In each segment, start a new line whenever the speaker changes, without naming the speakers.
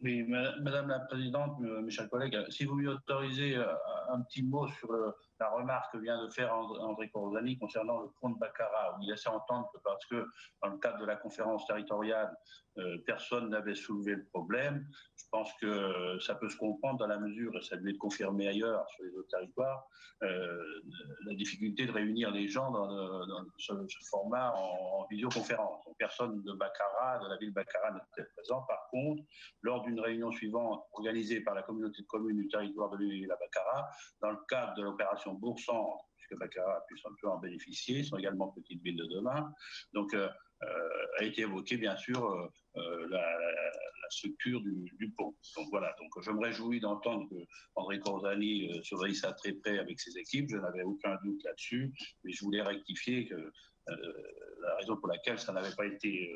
Oui, Madame la Présidente, mes chers collègues, si vous m'y autorisez un petit mot sur la remarque que vient de faire André Corzani concernant le compte Baccarat, où il laissait entendre que parce que dans le cadre de la conférence territoriale, personne n'avait soulevé le problème. Je pense que ça peut se comprendre dans la mesure, et ça devait être confirmé ailleurs sur les autres territoires, la difficulté de réunir les gens dans ce format en visioconférence. Donc, personne de Baccarat, de la ville de Baccarat n'était présent. Par contre, lors d'une réunion suivante organisée par la communauté de communes du territoire de l'île à Baccarat, dans le cadre de l'opération Bourg-Centre, puisque Baccarat puisse un peu en bénéficier, sont également petites villes de demain. Donc, a été évoquée, bien sûr, la structure du pont. Donc voilà, donc je me réjouis d'entendre que André Corzani surveille ça très près avec ses équipes. Je n'avais aucun doute là-dessus, mais je voulais rectifier que la raison pour laquelle ça n'avait pas été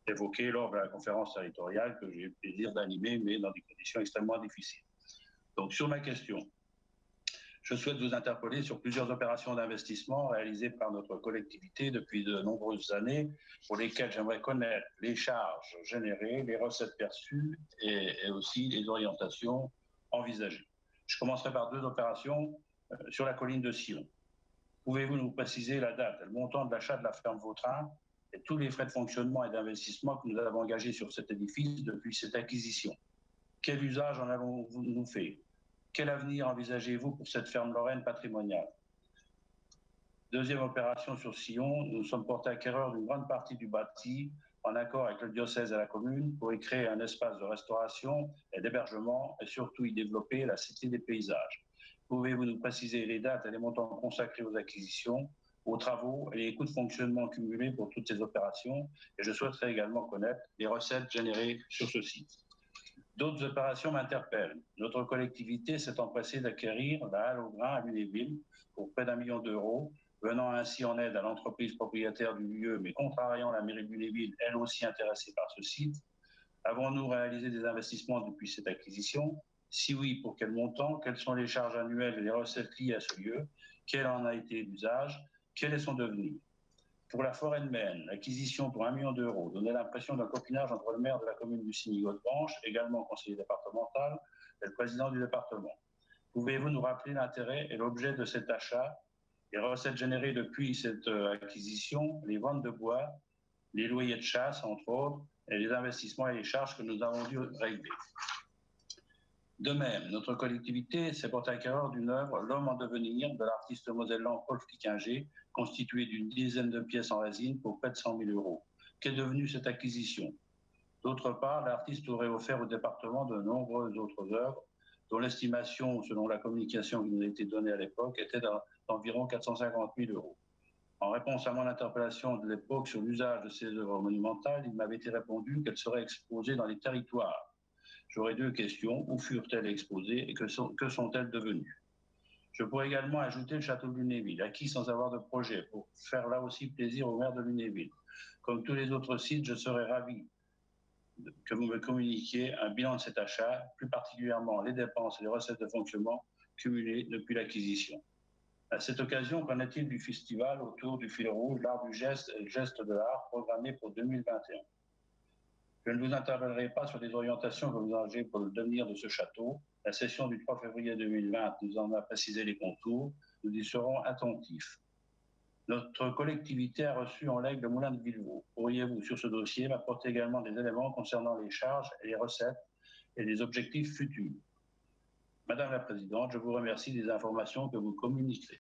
évoqué lors de la conférence territoriale que j'ai eu le plaisir d'animer, mais dans des conditions extrêmement difficiles. Donc sur ma question, je souhaite vous interpeller sur plusieurs opérations d'investissement réalisées par notre collectivité depuis de nombreuses années, pour lesquelles j'aimerais connaître les charges générées, les recettes perçues et aussi les orientations envisagées. Je commencerai par deux opérations sur la colline de Sion. Pouvez-vous nous préciser la date et le montant de l'achat de la ferme Vautrin et tous les frais de fonctionnement et d'investissement que nous avons engagés sur cet édifice depuis cette acquisition? Quel usage en avons-nous fait? Quel avenir envisagez-vous pour cette ferme lorraine patrimoniale? Deuxième opération sur Sion, nous sommes portés acquéreurs d'une grande partie du bâti en accord avec le diocèse et la commune pour y créer un espace de restauration et d'hébergement et surtout y développer la cité des paysages. Pouvez-vous nous préciser les dates et les montants consacrés aux acquisitions, aux travaux et les coûts de fonctionnement cumulés pour toutes ces opérations? Et je souhaiterais également connaître les recettes générées sur ce site. D'autres opérations m'interpellent. Notre collectivité s'est empressée d'acquérir la halle au grain à Lunéville pour près d'1 million d'euros, venant ainsi en aide à l'entreprise propriétaire du lieu, mais contrariant la mairie de Lunéville, elle aussi intéressée par ce site. Avons-nous réalisé des investissements depuis cette acquisition? Si oui, pour quel montant? Quelles sont les charges annuelles et les recettes liées à ce lieu? Quel en a été l'usage? Quel est son devenir? Pour la forêt de Maine, l'acquisition pour 1 million d'euros donnait l'impression d'un copinage entre le maire de la commune du Signy-Haute-Branche, également conseiller départemental, et le président du département. Pouvez-vous nous rappeler l'intérêt et l'objet de cet achat, les recettes générées depuis cette acquisition, les ventes de bois, les loyers de chasse, entre autres, et les investissements et les charges que nous avons dû régler? De même, notre collectivité s'est portée acquéreur d'une œuvre, L'homme en devenir, de l'artiste mosellan Paul Flickinger, constituée d'une dizaine de pièces en résine pour près de 100 000 euros. Qu'est devenue cette acquisition? D'autre part, l'artiste aurait offert au département de nombreuses autres œuvres, dont l'estimation, selon la communication qui nous a été donnée à l'époque, était d'environ 450 000 euros. En réponse à mon interpellation de l'époque sur l'usage de ces œuvres monumentales, il m'avait été répondu qu'elles seraient exposées dans les territoires. J'aurais deux questions. Où furent-elles exposées et que sont-elles devenues? Je pourrais également ajouter le château de Lunéville, acquis sans avoir de projet, pour faire là aussi plaisir au maire de Lunéville. Comme tous les autres sites, je serais ravi que vous me communiquiez un bilan de cet achat, plus particulièrement les dépenses et les recettes de fonctionnement cumulées depuis l'acquisition. À cette occasion, qu'en est-il du festival autour du fil rouge, l'art du geste et le geste de l'art programmé pour 2021? Je ne vous interpellerai pas sur les orientations que vous envisagez pour le devenir de ce château. La session du 3 février 2020 nous en a précisé les contours. Nous y serons attentifs. Notre collectivité a reçu en legs le moulin de Villevaux. Pourriez-vous, sur ce dossier, m'apporter également des éléments concernant les charges et les recettes et les objectifs futurs? Madame la Présidente, je vous remercie des informations que vous communiquerez.